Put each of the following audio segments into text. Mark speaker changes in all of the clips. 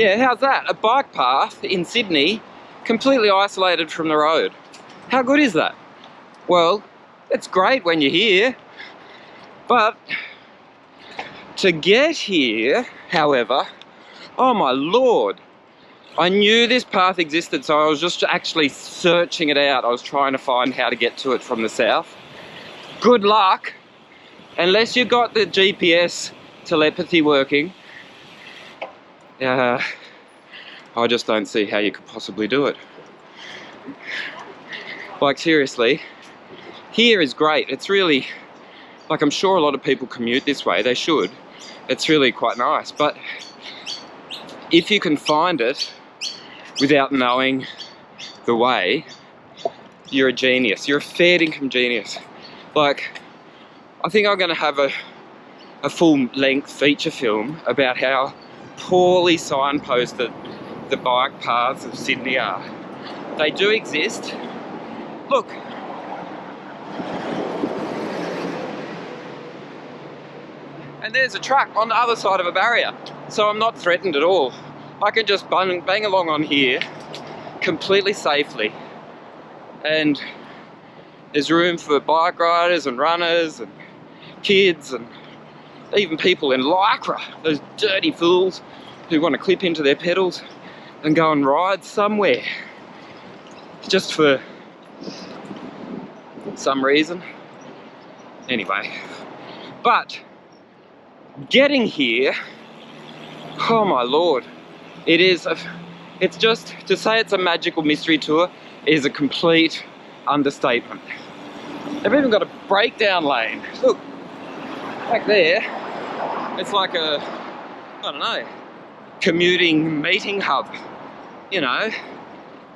Speaker 1: Yeah, how's that? A bike path in Sydney, completely isolated from the road. How good is that? Well, it's great when you're here, but to get here, however, oh my lord, I knew this path existed, so I was just actually searching it out. I was trying to find how to get to it from the south. Good luck, unless you got the GPS telepathy working. I just don't see how you could possibly do it. Like seriously, here is great. It's really, like, I'm sure a lot of people commute this way, they should. It's really quite nice, but if you can find it without knowing the way, you're a genius. You're a fair income genius. Like, I think I'm gonna have a full-length feature film about how poorly signposted the bike paths of Sydney are. They do exist. Look. And there's a truck on the other side of a barrier, so I'm not threatened at all. I can just bang along on here completely safely, and there's room for bike riders and runners and kids and even people in lycra, those dirty fools who want to clip into their pedals and go and ride somewhere just for some reason. Anyway, but getting here, oh my lord, it's just, to say it's a magical mystery tour is a complete understatement. They've even got a breakdown lane. Look, back there, it's like a, I don't know, commuting meeting hub. You know,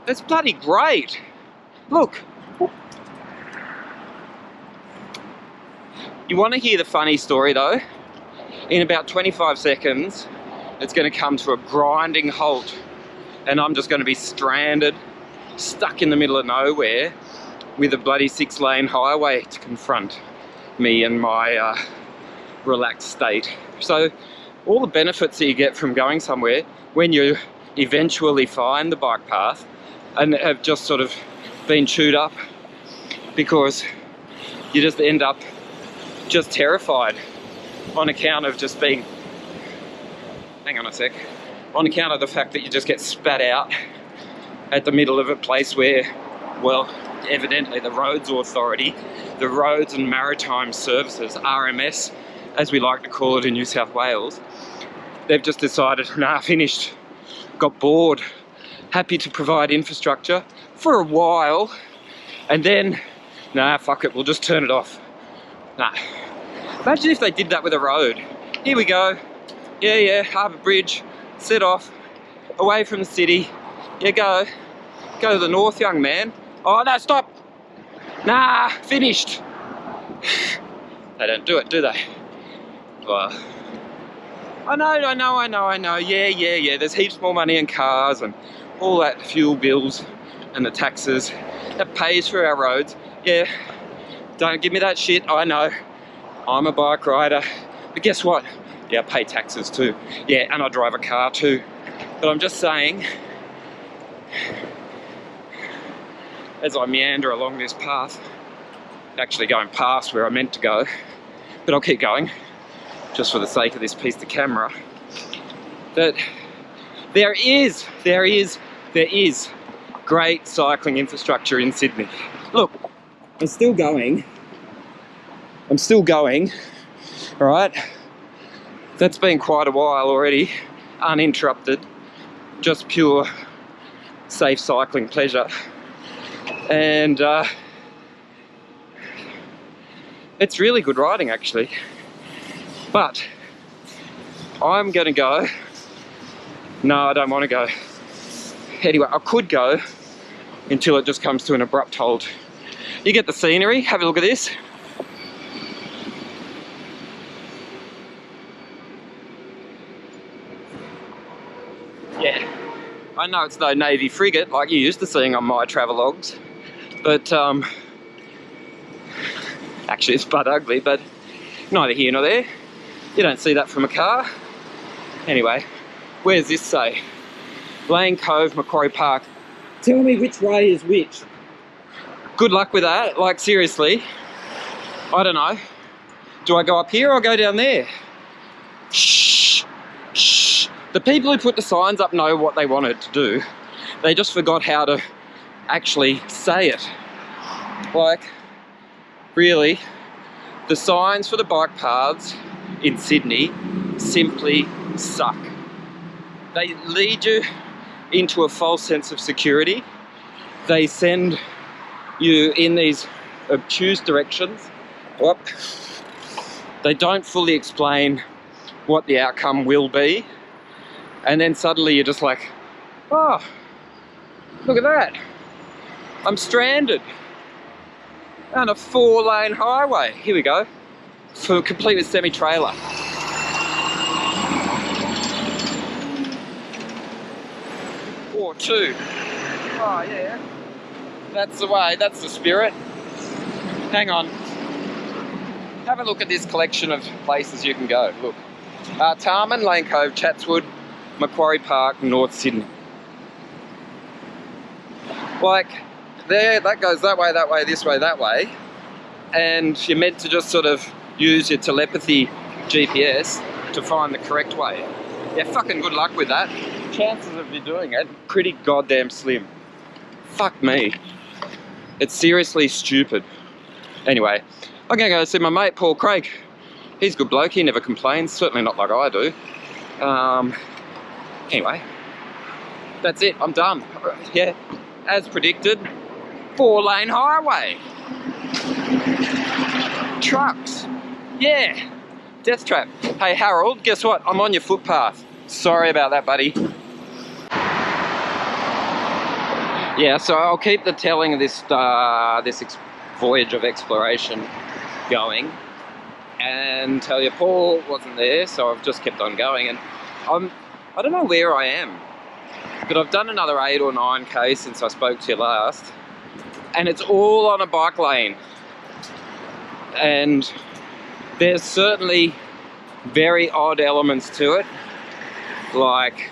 Speaker 1: it's bloody great. Look. You want to hear the funny story though? In about 25 seconds, it's going to come to a grinding halt, and I'm just going to be stranded, stuck in the middle of nowhere, with a bloody 6-lane highway to confront me and my relaxed state. So all the benefits that you get from going somewhere when you eventually find the bike path and have just sort of been chewed up because you just end up just terrified on account of just being, hang on a sec, on account of the fact that you just get spat out at the middle of a place where, well, evidently the Roads Authority, the Roads and Maritime Services, RMS, as we like to call it in New South Wales, they've just decided, nah, finished, got bored, happy to provide infrastructure for a while, and then, nah, fuck it, we'll just turn it off. Nah. Imagine if they did that with a road. Here we go. Yeah, Harbour Bridge, set off, away from the city. Yeah, go to the north, young man. Oh, no, stop. Nah, finished. They don't do it, do they? Well, I know. Yeah. There's heaps more money in cars and all that fuel bills and the taxes that pays for our roads. Yeah, don't give me that shit, I know. I'm a bike rider, but guess what? Yeah, I pay taxes too. Yeah, and I drive a car too. But I'm just saying, as I meander along this path, actually going past where I meant to go, but I'll keep going, just for the sake of this piece of camera, that there is great cycling infrastructure in Sydney. Look, I'm still going, all right? That's been quite a while already, uninterrupted, just pure safe cycling pleasure. And it's really good riding actually. But I'm gonna go. No, I don't want to go. Anyway, I could go until it just comes to an abrupt halt. You get the scenery, have a look at this. Yeah, I know it's no Navy frigate like you're used to seeing on my travelogues, but actually it's butt ugly, but neither here nor there. You don't see that from a car. Anyway, where's this say? Lane Cove, Macquarie Park. Tell me which way is which. Good luck with that. Like, seriously. I don't know. Do I go up here or go down there? Shh. Shh. The people who put the signs up know what they wanted to do. They just forgot how to actually say it. Like, really, the signs for the bike paths in Sydney simply suck. They lead you into a false sense of security. They send you in these obtuse directions. Whoop. They don't fully explain what the outcome will be. And then suddenly you're just like, oh, look at that. I'm stranded on a 4-lane highway. Here we go. For complete with semi-trailer. Or 2. Oh yeah. That's the way, that's the spirit. Hang on. Have a look at this collection of places you can go. Look. Tarman, Lane Cove, Chatswood, Macquarie Park, North Sydney. Like, there, that goes that way, this way, that way. And you're meant to just sort of use your telepathy GPS to find the correct way. Yeah, fucking good luck with that. Chances of you doing it, pretty goddamn slim. Fuck me. It's seriously stupid. Anyway, I'm gonna go see my mate Paul Craig. He's a good bloke, he never complains, certainly not like I do. Anyway, that's it, I'm done. Yeah, as predicted, 4-lane highway. Trucks, yeah, death trap. Hey Harold, guess what? I'm on your footpath. Sorry about that, buddy. Yeah, so I'll keep the telling of this voyage of exploration going and tell you Paul wasn't there, so I've just kept on going, and I don't know where I am, but I've done another 8 or 9k since I spoke to you last, and it's all on a bike lane. And there's certainly very odd elements to it, like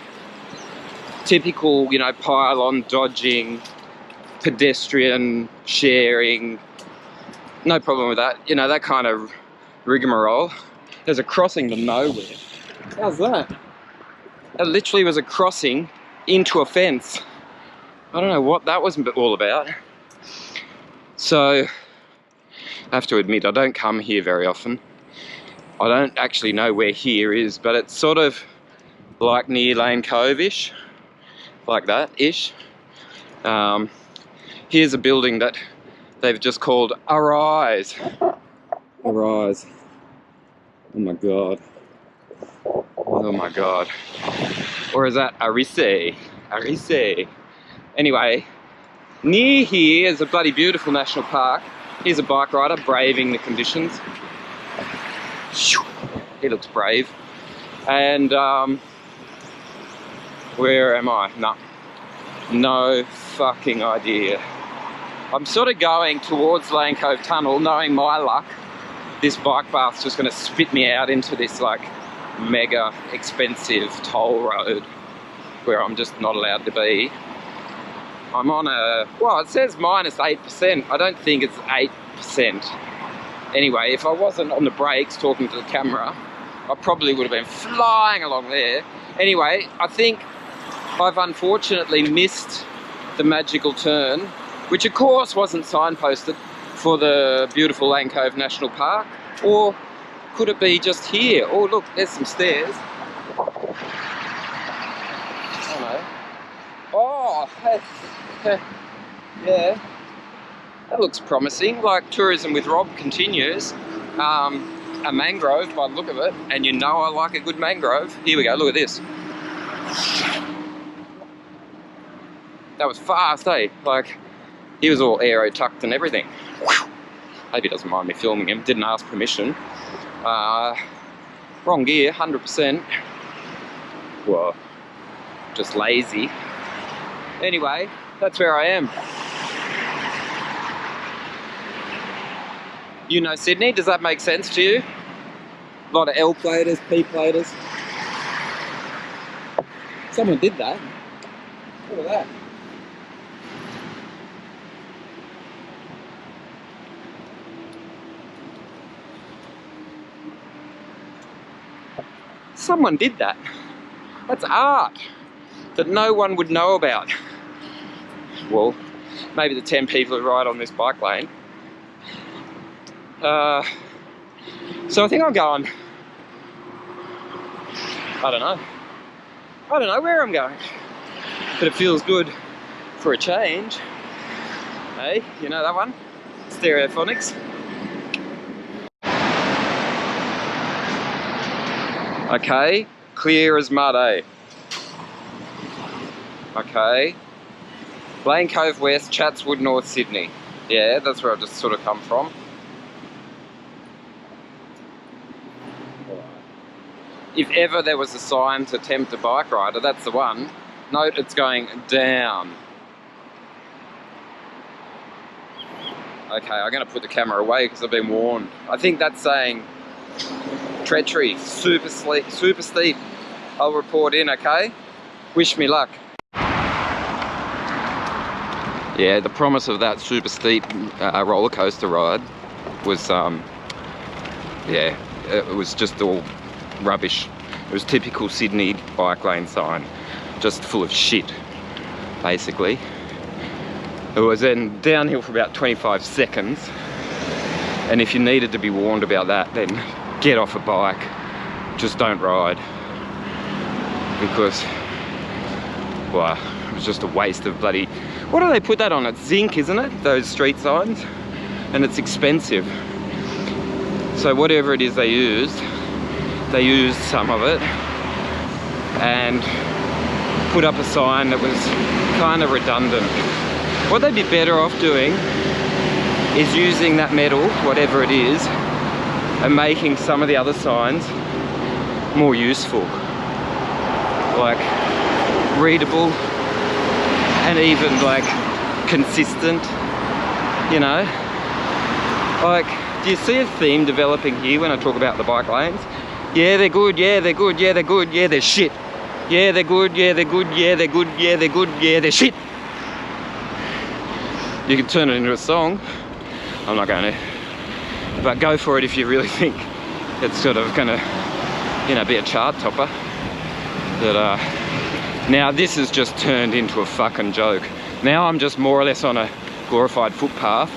Speaker 1: typical, you know, pylon dodging, pedestrian sharing, no problem with that, you know, that kind of rigmarole. There's a crossing to nowhere. How's that? It literally was a crossing into a fence. I don't know what that was all about. So, I have to admit, I don't come here very often. I don't actually know where here is, but it's sort of like near Lane Cove-ish. Like that-ish. Here's a building that they've just called Arise. Arise. Oh my god. Oh my god. Or is that Arise? Arise. Anyway, near here is a bloody beautiful national park. Here's a bike rider braving the conditions. He looks brave. And where am I? No fucking idea. I'm sort of going towards Lane Cove Tunnel, knowing my luck, this bike path's just going to spit me out into this like mega expensive toll road where I'm just not allowed to be. I'm on a, well, it says minus 8%. I don't think it's 8%. Anyway, if I wasn't on the brakes talking to the camera, I probably would have been flying along there. Anyway, I think I've unfortunately missed the magical turn, which of course wasn't signposted for the beautiful Lane Cove National Park. Or could it be just here? Oh look, there's some stairs. I don't know. Oh, yeah. That looks promising. Like Tourism with Rob continues. A mangrove by the look of it, and you know I like a good mangrove. Here we go, look at this. That was fast, eh? Like, he was all aero tucked and everything. Hope he doesn't mind me filming him. Didn't ask permission. Wrong gear, 100%. Well, just lazy. Anyway, that's where I am. You know Sydney, does that make sense to you? A lot of L-platers, P-platers. Someone did that. Look at that. Someone did that. That's art that no one would know about. Well, maybe the 10 people who ride on this bike lane. So I think I'm going, I don't know where I'm going, but it feels good for a change. Hey, you know that one? Stereophonics. Okay, clear as mud, eh? Okay. Blaine Cove West, Chatswood, North Sydney. Yeah, that's where I've just sort of come from. If ever there was a sign to tempt a bike rider, that's the one. Note it's going down. Okay, I'm going to put the camera away because I've been warned. I think that's saying treachery, super steep. I'll report in, okay? Wish me luck. Yeah, the promise of that super steep roller coaster ride was, yeah, it was just all rubbish. It was typical Sydney bike lane sign, just full of shit, basically. It was then downhill for about 25 seconds, and if you needed to be warned about that, then get off a bike, just don't ride, because, well, it was just a waste of bloody, what do they put that on? It's zinc, isn't it? Those street signs, and it's expensive. So whatever it is they used some of it and put up a sign that was kind of redundant. What they'd be better off doing is using that metal, whatever it is, and making some of the other signs more useful, like readable and even like consistent, you know. Like, do you see a theme developing here when I talk about the bike lanes? Yeah, they're good, yeah, they're good, yeah, they're good, yeah, they're shit. Yeah, they're good, yeah, they're good, yeah, they're good, yeah, they're good, yeah, they're shit. You can turn it into a song. I'm not going to. But go for it if you really think it's sort of going to, you know, be a chart topper. But, now this has just turned into a fucking joke. Now I'm just more or less on a glorified footpath.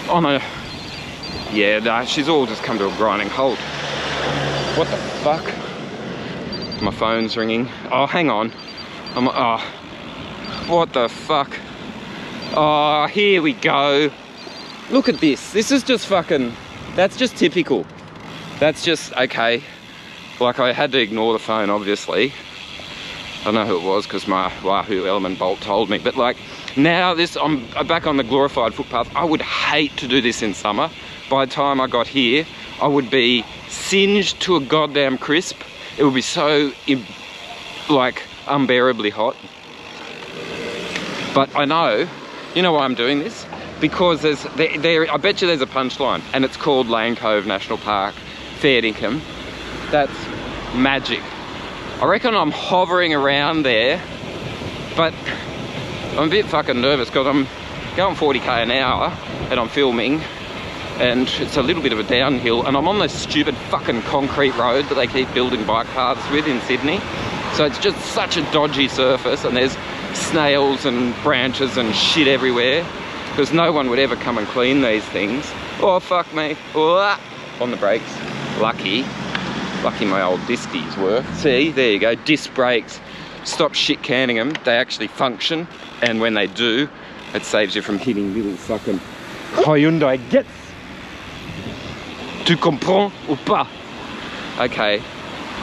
Speaker 1: On a, yeah, no, she's all just come to a grinding halt. What the fuck? My phone's ringing. Oh, hang on. Oh, what the fuck? Oh, here we go. Look at this. This is just fucking, that's just typical. That's just, okay. Like, I had to ignore the phone, obviously. I don't know who it was because my Wahoo Element Bolt told me. But like, now this, I'm back on the glorified footpath. I would hate to do this in summer. By the time I got here, I would be singed to a goddamn crisp. It would be so, like, unbearably hot. But I know, you know why I'm doing this? Because I bet you there's a punchline, and it's called Lane Cove National Park, fair dinkum. That's magic. I reckon I'm hovering around there, but I'm a bit fucking nervous because I'm going 40k an hour and I'm filming, and it's a little bit of a downhill, and I'm on this stupid fucking concrete road that they keep building bike paths with in Sydney. So it's just such a dodgy surface, and there's snails and branches and shit everywhere, because no one would ever come and clean these things. Oh, fuck me. Oh, on the brakes. Lucky my old discies work. See, there you go, disc brakes. Stop shit canning them, they actually function, and when they do, it saves you from hitting little fucking Hyundai Gets. Tu comprends ou pas? Okay,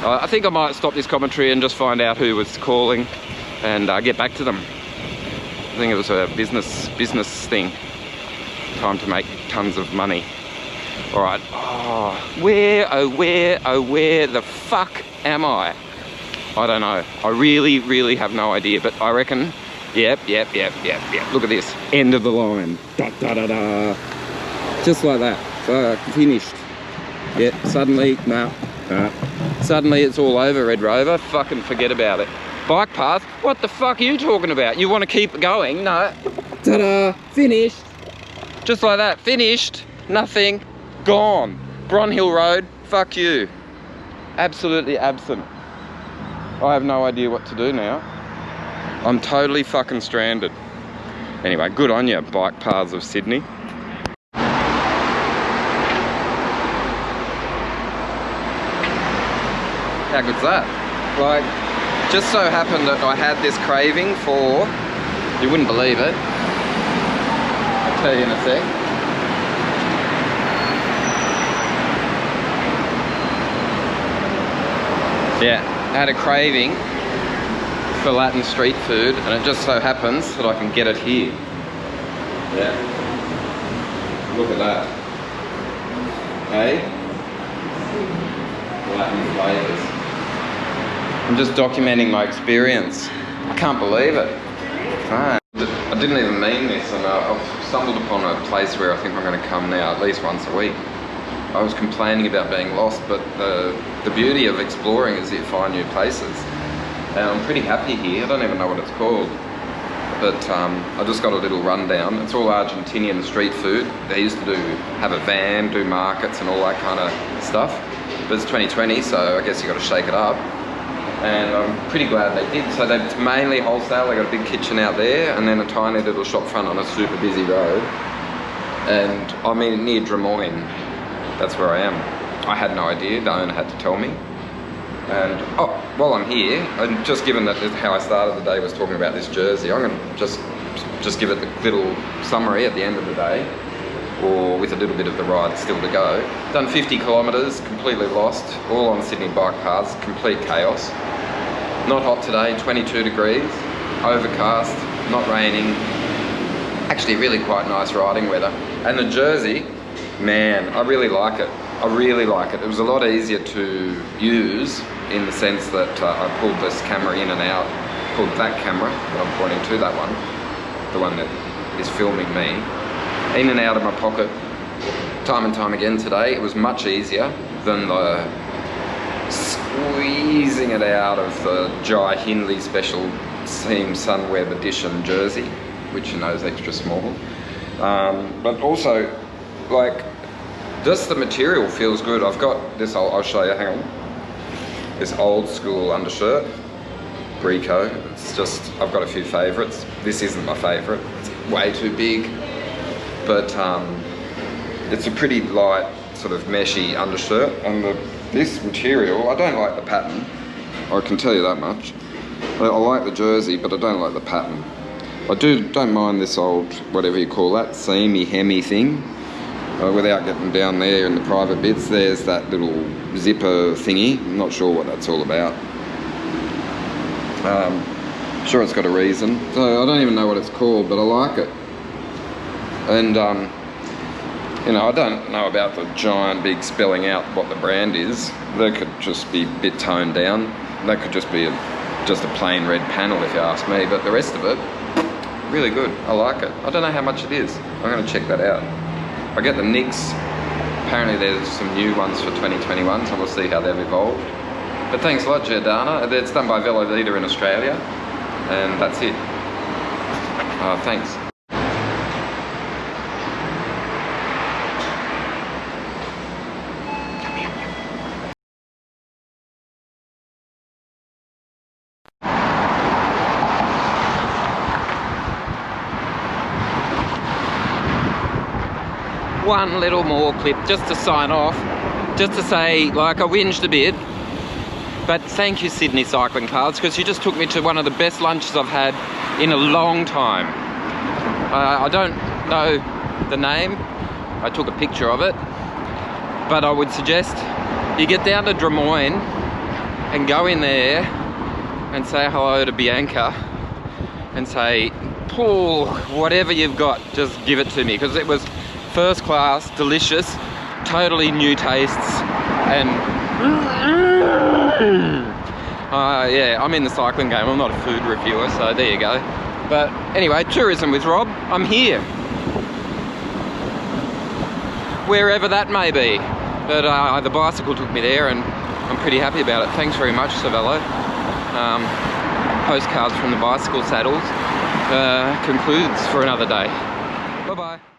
Speaker 1: I think I might stop this commentary and just find out who was calling and get back to them. I think it was a business thing. Time to make tons of money. All right. Oh, where the fuck am I? I don't know. I really have no idea. But I reckon. Yep. Look at this. End of the line. Da da da da. Just like that. Finished. Yeah. Suddenly, no. Suddenly it's all over, Red Rover. Fucking forget about it. bike path. What the fuck are you talking about? You want to keep going? No. Ta-da, finished. Just like that, finished. Nothing, gone. Bronhill Road, fuck you. Absolutely absent. I have no idea what to do now. I'm totally fucking stranded. Anyway, good on you, bike paths of Sydney. How good's that? Like, just so happened that I had this craving for, you wouldn't believe it. I'll tell you in a sec. Yeah, I had a craving for Latin street food, and it just so happens that I can get it here. Yeah. Look at that. Hey? Latin flavours. I'm just documenting my experience. I can't believe it. I didn't even mean this, and I've stumbled upon a place where I think I'm going to come now at least once a week. I was complaining about being lost, but the beauty of exploring is that you find new places. And I'm pretty happy here. I don't even know what it's called, but I just got a little rundown. It's all Argentinian street food. They used to have a van, do markets and all that kind of stuff. But it's 2020, so I guess you got to shake it up. And I'm pretty glad they did. So it's mainly wholesale. They got a big kitchen out there, and then a tiny little shop front on a super busy road. And I'm near Des Moines. That's where I am. I had no idea. The owner had to tell me. And oh, while I'm here, and just given that how I started the day was talking about this jersey, I'm going to just give it the little summary at the end of the day, or with a little bit of the ride still to go. Done 50 kilometres, completely lost, all on Sydney bike paths, complete chaos. Not hot today, 22 degrees, overcast, not raining. Actually really quite nice riding weather. And the jersey, man, I really like it. I really like it. It was a lot easier to use in the sense that I pulled this camera in and out, pulled that camera that I'm pointing to, that one, the one that is filming me, in and out of my pocket time and time again today. It was much easier than the squeezing it out of the Jai Hindley special Seam Sunweb edition jersey, which you know is extra small. But also, like, just the material feels good. I've got this, I'll show you, hang on. This old school undershirt, Brico. It's just, I've got a few favourites. This isn't my favourite, it's way too big. But it's a pretty light, sort of meshy undershirt. And this material, I don't like the pattern. I can tell you that much. I like the jersey, but I don't like the pattern. I don't mind this old, whatever you call that, seamy, hemmy thing. Without getting down there in the private bits, there's that little zipper thingy. I'm not sure what that's all about. I'm sure it's got a reason. So I don't even know what it's called, but I like it. And you know, I don't know about the giant big spelling out what the brand is. That could just be a bit toned down. That could just be just a plain red panel if you ask me, but the rest of it, really good. I like it. I don't know how much it is. I'm going to check that out. I get the Nicks. Apparently there's some new ones for 2021, so we'll see how they've evolved. But thanks a lot, Giordana. It's done by Velovita in Australia, and that's it. Thanks. One little more clip just to sign off, just to say, like, I whinged a bit, but thank you Sydney Cycling Paths, because you just took me to one of the best lunches I've had in a long time. I don't know the name, I took a picture of it, but I would suggest you get down to Des Moines and go in there and say hello to Bianca and say, Paul, whatever you've got, just give it to me, because it was first class, delicious, totally new tastes, and yeah, I'm in the cycling game. I'm not a food reviewer, so there you go. But anyway, tourism with Rob, I'm here, wherever that may be. But the bicycle took me there, and I'm pretty happy about it. Thanks very much, Savello. postcards from the bicycle saddles concludes for another day. Bye bye.